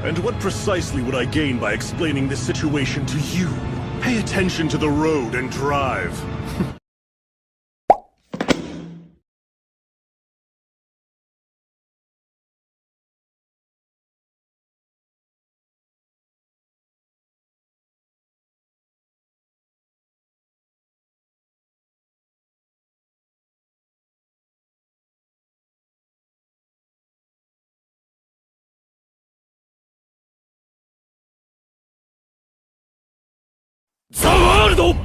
And what precisely would I gain by explaining this situation to you? Pay attention to the road and drive. The world!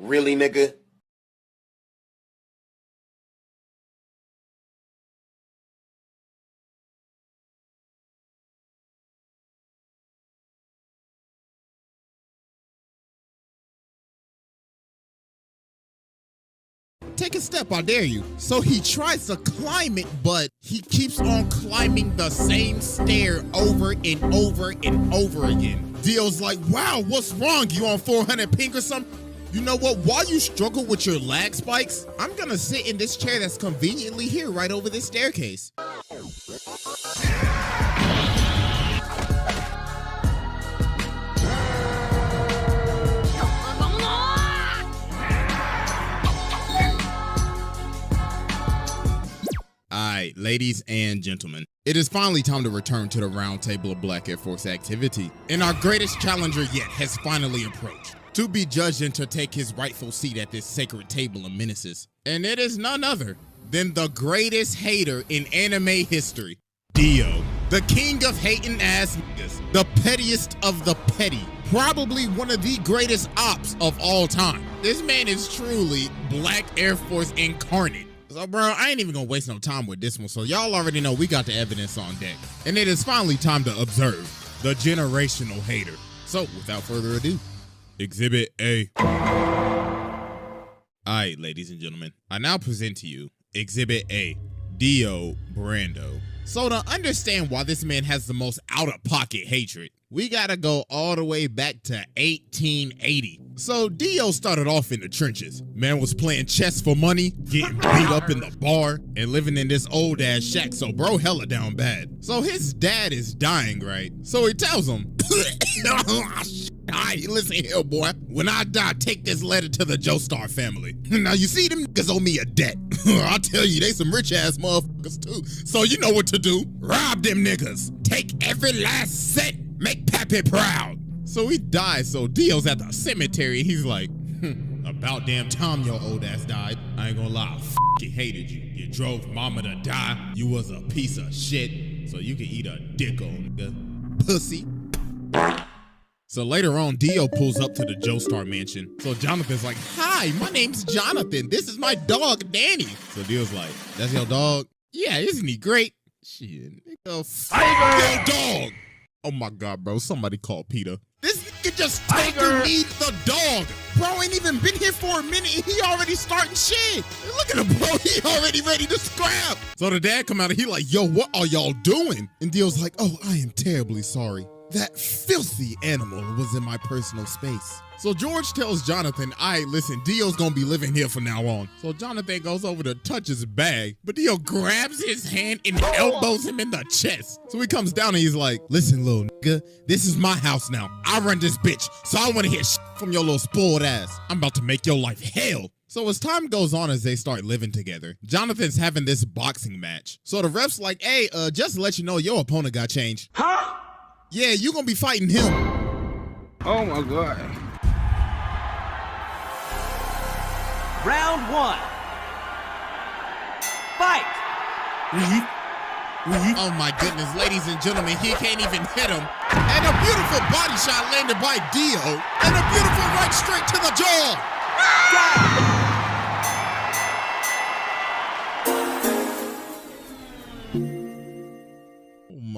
Really, nigga? Take a step, I dare you. So he tries to climb it, but he keeps on climbing the same stair over and over and over again. Dio's like, wow, what's wrong? You on 400 pink or something? You know what? While you struggle with your lag spikes, I'm gonna sit in this chair that's conveniently here right over this staircase. Alright, ladies and gentlemen, it is finally time to return to the round table of Black Air Force activity. And our greatest challenger yet has finally approached, to be judged and to take his rightful seat at this sacred table of menaces. And it is none other than the greatest hater in anime history, Dio. The king of hating ass niggas, the pettiest of the petty, probably one of the greatest ops of all time. This man is truly Black Air Force incarnate. So bro, I ain't even gonna waste no time with this one, so y'all already know we got the evidence on deck. And it is finally time to observe the generational hater. So without further ado, Exhibit A. Alright, ladies and gentlemen, I now present to you Exhibit A, Dio Brando. So to understand why this man has the most out-of-pocket hatred, we gotta go all the way back to 1880. So Dio started off in the trenches. Man was playing chess for money, getting beat up in the bar, and living in this old ass shack, so bro hella down bad. So his dad is dying, right? So he tells him, alright, listen here, boy. When I die, take this letter to the Joestar family. Now you see, them niggas owe me a debt. I'll tell you, they some rich ass motherfuckers too. So you know what to do. Rob them niggas. Take every last cent. Make Pappy proud. So he dies, so Dio's at the cemetery. He's like, about damn time your old ass died. I ain't gonna lie, I hated you. You drove mama to die. You was a piece of shit. So you can eat a dick on nigga. Pussy. So later on, Dio pulls up to the Joestar mansion. So Jonathan's like, hi, my name's Jonathan. This is my dog, Danny. So Dio's like, that's your dog? Yeah, isn't he great? Shit, nigga, your dog. Oh my God, bro, somebody call Peter. This nigga just told me the dog. Bro ain't even been here for a minute and he already starting shit. Look at him, bro, he already ready to scrap. So the dad come out and he like, yo, what are y'all doing? And Dio's like, oh, I am terribly sorry. That filthy animal was in my personal space. So George tells Jonathan, all right, listen, Dio's gonna be living here from now on. So Jonathan goes over to touch his bag, but Dio grabs his hand and elbows him in the chest. So he comes down and he's like, listen, little nigga, this is my house now. I run this bitch, so I wanna hear shit from your little spoiled ass. I'm about to make your life hell. So as time goes on, as they start living together, Jonathan's having this boxing match. So the ref's like, hey, just to let you know, your opponent got changed. Huh? Yeah, you gonna be fighting him. Oh my God. Round one. Fight! Oh my goodness, ladies and gentlemen, he can't even hit him. And a beautiful body shot landed by Dio. And a beautiful right straight to the jaw.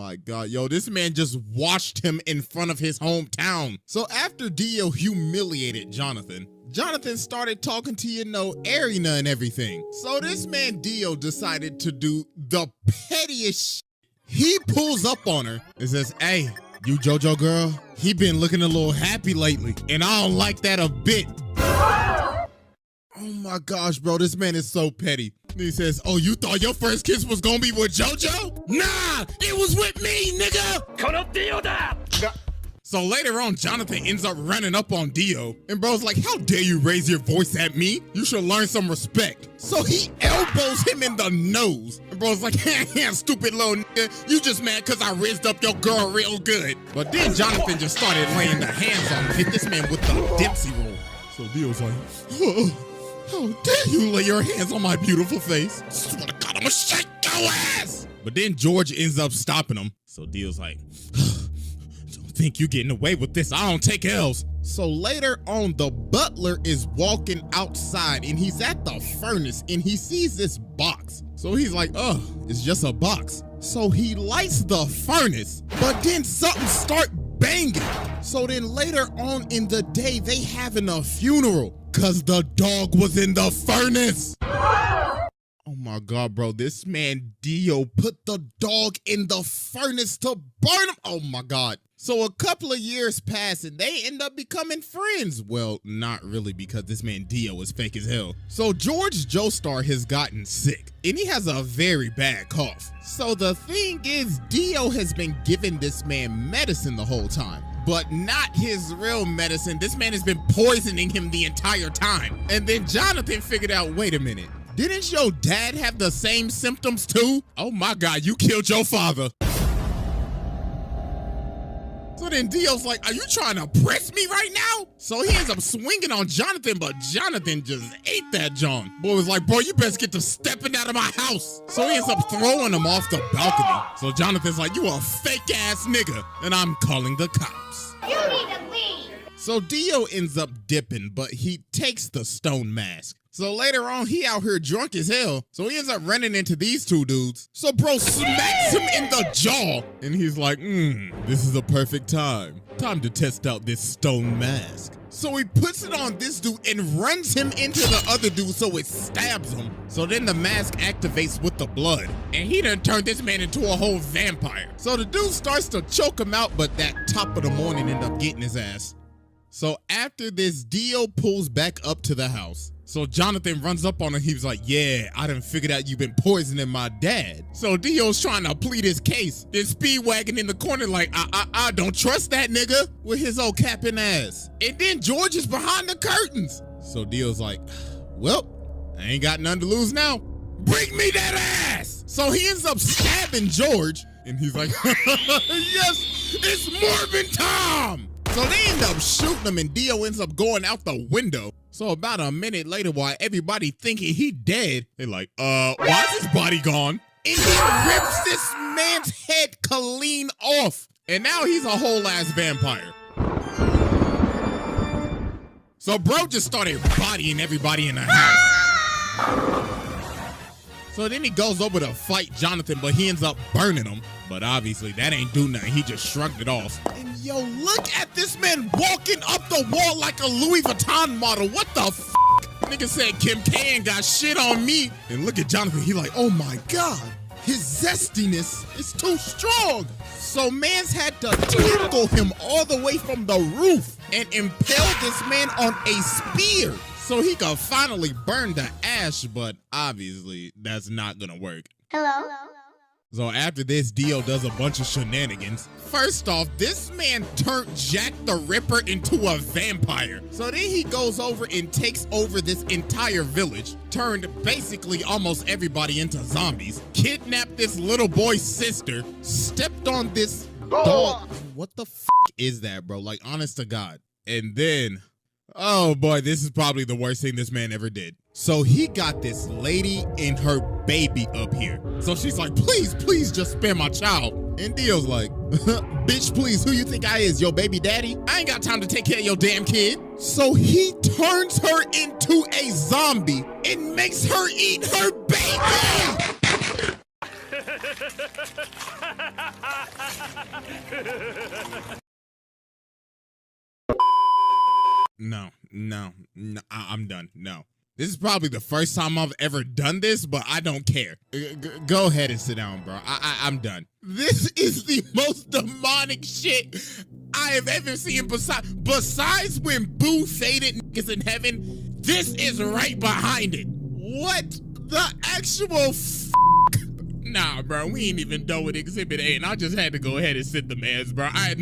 my God. Yo, this man just washed him in front of his hometown. So after Dio humiliated Jonathan, Jonathan started talking to, Arena and everything. So this man Dio decided to do the pettiest shit. He pulls up on her and says, hey, you JoJo girl, he been looking a little happy lately, and I don't like that a bit. Oh my gosh, bro, this man is so petty. He says, oh, you thought your first kiss was gonna be with JoJo? Nah, it was with me, nigga! Kono Dio da! So later on, Jonathan ends up running up on Dio, and bro's like, how dare you raise your voice at me? You should learn some respect. So he elbows him in the nose, and bro's like, stupid little nigga, you just mad cause I raised up your girl real good. But then Jonathan just started laying the hands on him, hit this man with the Dempsey roll. So Dio's like, how dare you lay your hands on my beautiful face? I swear to God, I'ma shake your ass. But then George ends up stopping him. So Dio's like, think you getting away with this? I don't take L's. So later on, the butler is walking outside and he's at the furnace and he sees this box. So he's like, it's just a box. So he lights the furnace, but then something start banging. So then later on in the day, they having a funeral cause the dog was in the furnace. Oh my God, bro, this man Dio put the dog in the furnace to burn him. Oh my God. So a couple of years pass and they end up becoming friends. Well, not really, because this man Dio is fake as hell. So George Joestar has gotten sick and he has a very bad cough. So the thing is, Dio has been giving this man medicine the whole time, but not his real medicine. This man has been poisoning him the entire time. And then Jonathan figured out, wait a minute, didn't your dad have the same symptoms too? Oh my God, you killed your father. So then Dio's like, are you trying to press me right now? So he ends up swinging on Jonathan, but Jonathan just ate that John. Boy was like, bro, you best get to stepping out of my house. So he ends up throwing him off the balcony. So Jonathan's like, you a fake ass nigga, and I'm calling the cops. You need to leave. So Dio ends up dipping, but he takes the stone mask. So later on, he out here drunk as hell. So he ends up running into these two dudes. So bro smacks him in the jaw. And he's like, this is a perfect time. Time to test out this stone mask. So he puts it on this dude and runs him into the other dude so it stabs him. So then the mask activates with the blood. And he done turned this man into a whole vampire. So the dude starts to choke him out, but that top of the morning end up getting his ass. So after this, Dio pulls back up to the house. So Jonathan runs up on him. He was like, yeah, I done figured out you've been poisoning my dad. So Dio's trying to plead his case. Then Speedwagon in the corner like, I don't trust that nigga with his old capping ass. And then George is behind the curtains. So Dio's like, well, I ain't got nothing to lose now. Bring me that ass. So he ends up stabbing George. And he's like, yes, it's Morbin Tom. So they end up shooting him and Dio ends up going out the window. So about a minute later, while everybody thinking he dead, they're like, why is his body gone? And he rips this man's head clean off. And now he's a whole ass vampire. So bro just started bodying everybody in the house. So then he goes over to fight Jonathan, but he ends up burning him. But obviously that ain't do nothing. He just shrugged it off. And yo, look at this man walking up the wall like a Louis Vuitton model. What the f***? Nigga said Kim K ain't got shit on me. And look at Jonathan. He like, oh my God. His zestiness is too strong. So mans had to tackle him all the way from the roof and impale this man on a spear so he could finally burn the ash, but obviously that's not gonna work. Hello? So after this, Dio does a bunch of shenanigans. First off, this man turned Jack the Ripper into a vampire. So then he goes over and takes over this entire village, turned basically almost everybody into zombies, kidnapped this little boy's sister, stepped on this dog. What the f is that, bro? Like, honest to God. And then, oh boy, this is probably the worst thing this man ever did. So he got this lady and her baby up here. So she's like, please, please just spare my child. And Dio's like, bitch, please, who you think I is, your baby daddy? I ain't got time to take care of your damn kid. So he turns her into a zombie and makes her eat her baby. No, I'm done. No. This is probably the first time I've ever done this, but I don't care. Go ahead and sit down, bro. I'm done. This is the most demonic shit I have ever seen besides when Boo faded niggas in heaven. This is right behind it. What the actual f***? Nah, bro, we ain't even done with Exhibit A, and I just had to go ahead and sit the mans, bro. I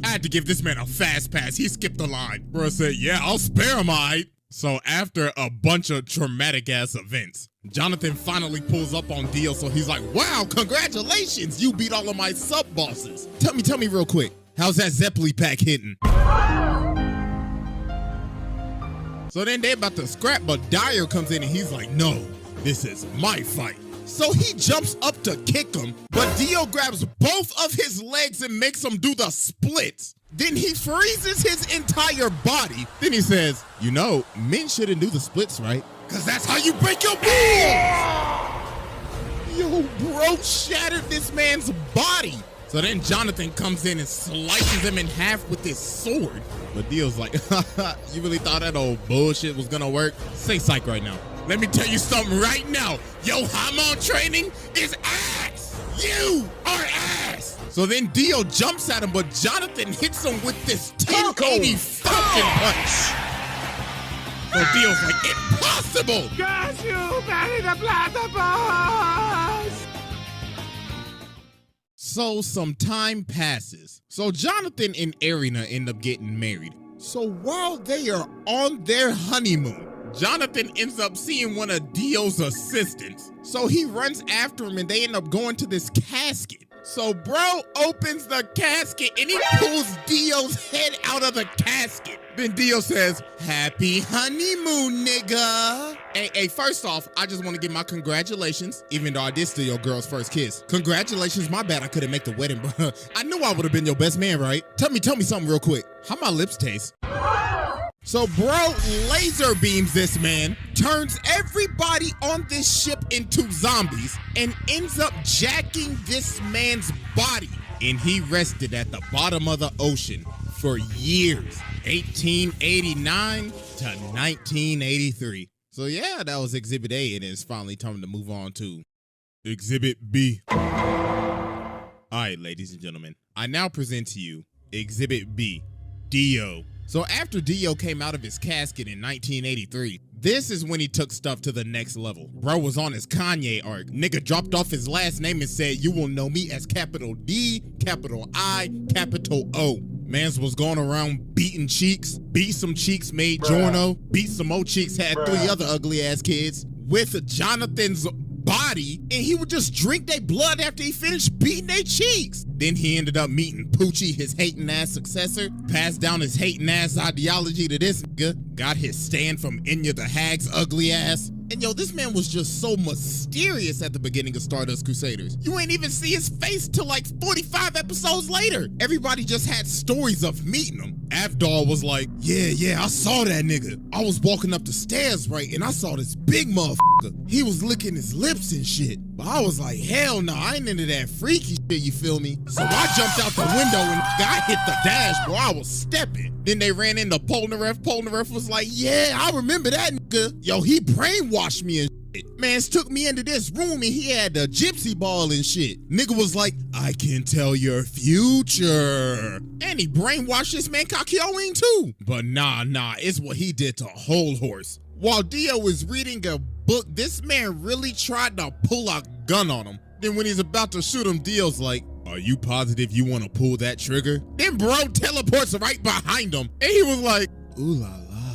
had to give this man a fast pass. He skipped the line. Bro said, yeah, I'll spare him, alright. So after a bunch of traumatic ass events, Jonathan finally pulls up on Dio, so he's like, wow, congratulations, you beat all of my sub bosses. Tell me real quick, how's that Zeppeli pack hitting? So then they about to scrap, but DIO comes in and he's like, no, this is my fight. So he jumps up to kick him, but Dio grabs both of his legs and makes him do the splits. Then he freezes his entire body. Then he says, you know, men shouldn't do the splits, right? Because that's how you break your bones! Yo, bro shattered this man's body. So then Jonathan comes in and slices him in half with his sword. But Dio's like, you really thought that old bullshit was gonna work? Say psych right now. Let me tell you something right now. Yo, hormone training is ass. You are ass. So then Dio jumps at him, but Jonathan hits him with this 1080 fucking punch. So Dio's like, impossible. Got you, bury the platypus. So some time passes. So Jonathan and Arena end up getting married. So while they are on their honeymoon, Jonathan ends up seeing one of Dio's assistants. So he runs after him and they end up going to this casket. So bro opens the casket and he pulls Dio's head out of the casket. Then Dio says, happy honeymoon, nigga. Hey, first off, I just want to give my congratulations, even though I did steal your girl's first kiss. Congratulations, my bad I couldn't make the wedding, bro. I knew I would have been your best man, right? Tell me something real quick. How my lips taste? So bro laser beams this man, turns everybody on this ship into zombies, and ends up jacking this man's body. And he rested at the bottom of the ocean for years, 1889 to 1983. So yeah, that was Exhibit A, and it's finally time to move on to Exhibit B. All right, ladies and gentlemen, I now present to you Exhibit B, Dio. So after Dio came out of his casket in 1983, this is when he took stuff to the next level. Bro was on his Kanye arc. Nigga dropped off his last name and said, you will know me as capital D, capital I, capital O. Mans was going around beating cheeks, beat some cheeks, made Jorno, beat some more cheeks, had 3 other ugly ass kids with Jonathan's body, and he would just drink their blood after he finished beating their cheeks. Then he ended up meeting Poochie, his hating ass successor, passed down his hating ass ideology to this nigga, got his stand from Enya the Hag's ugly ass. And yo, this man was just so mysterious at the beginning of Stardust Crusaders. You ain't even see his face till like 45 episodes later. Everybody just had stories of meeting him. Avdol was like, yeah, I saw that nigga. I was walking up the stairs, right, and I saw this big motherfucker. He was licking his lips and shit. But I was like, hell no, I ain't into that freaky shit, you feel me? So I jumped out the window and I hit the dash, bro. I was stepping. Then they ran into Polnareff. Polnareff was like, yeah, I remember that nigga. Yo, he brainwashed me and shit. Mans took me into this room and he had the gypsy ball and shit. Nigga was like, I can tell your future. And he brainwashed this man Kakyoin too. But nah, it's what he did to Whole Horse. While Dio was reading a book, this man really tried to pull a gun on him. Then when he's about to shoot him, Dio's like, are you positive you want to pull that trigger? Then bro teleports right behind him. And he was like, ooh la la.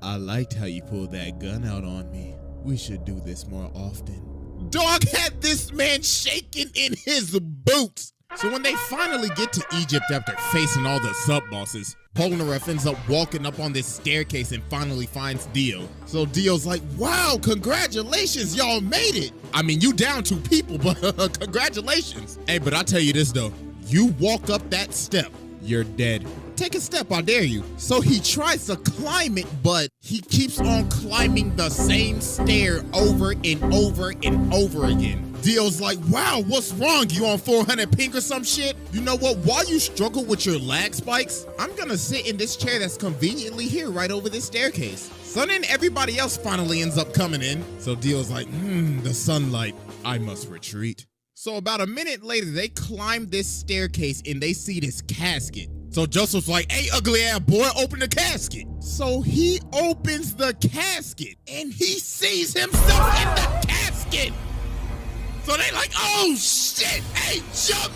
I liked how you pulled that gun out on me. We should do this more often. Dog had this man shaking in his boots. So when they finally get to Egypt after facing all the sub-bosses, Polnareff ends up walking up on this staircase and finally finds Dio. So Dio's like, wow, congratulations, y'all made it. I mean, you down 2 people, but congratulations. Hey, but I tell you this though, you walk up that step, you're dead. Take a step, I dare you. So he tries to climb it, but he keeps on climbing the same stair over and over and over again. Dio's like, wow, what's wrong? You on 400 pink or some shit? You know what? While you struggle with your lag spikes, I'm gonna sit in this chair that's conveniently here right over this staircase. So then everybody else finally ends up coming in. So Dio's like, the sunlight, I must retreat. So about a minute later, they climb this staircase and they see this casket. So Joseph's like, hey, ugly ass boy, open the casket. So he opens the casket and he sees himself in the casket. So they like, oh shit, hey, jump.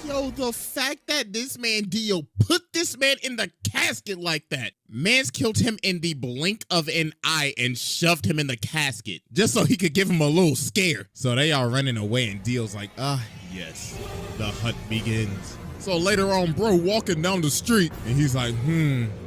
Yo, the fact that this man Dio put this man in the casket like that. Man's killed him in the blink of an eye and shoved him in the casket just so he could give him a little scare. So they are running away and Dio's like, yes, the hunt begins. So later on, bro walking down the street and he's like,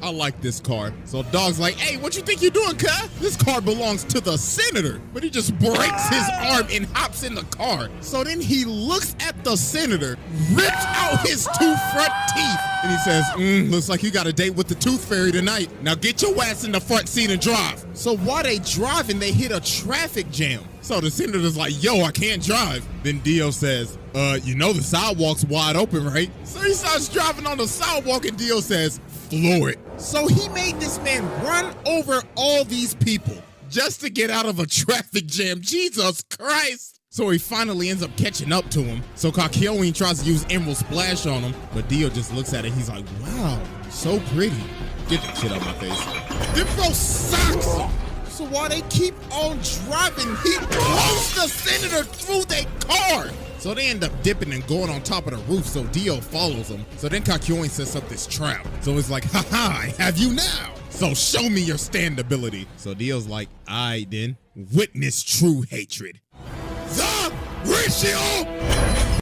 I like this car. So Dog's like, hey, what you think you're doing, cuz? This car belongs to the senator. But he just breaks his arm and hops in the car. So then he looks at the senator, rips out his 2 front teeth, and he says, looks like you got a date with the tooth fairy tonight. Now get your ass in the front seat and drive. So while they driving, they hit a traffic jam. So the senator's like, yo, I can't drive. Then Dio says, you know the sidewalk's wide open, right? So he starts driving on the sidewalk and Dio says, floor it. So he made this man run over all these people just to get out of a traffic jam. Jesus Christ. So he finally ends up catching up to him. So Kakyoin tries to use Emerald Splash on him, but Dio just looks at it. He's like, wow, so pretty. Get that shit out of my face. Them bro sucks. So while they keep on driving, he blows the senator through their car. So they end up dipping and going on top of the roof, so Dio follows them. So then Kakyoin sets up this trap. So it's like, haha, I have you now. So show me your standability. So Dio's like, I then witness true hatred. The ratio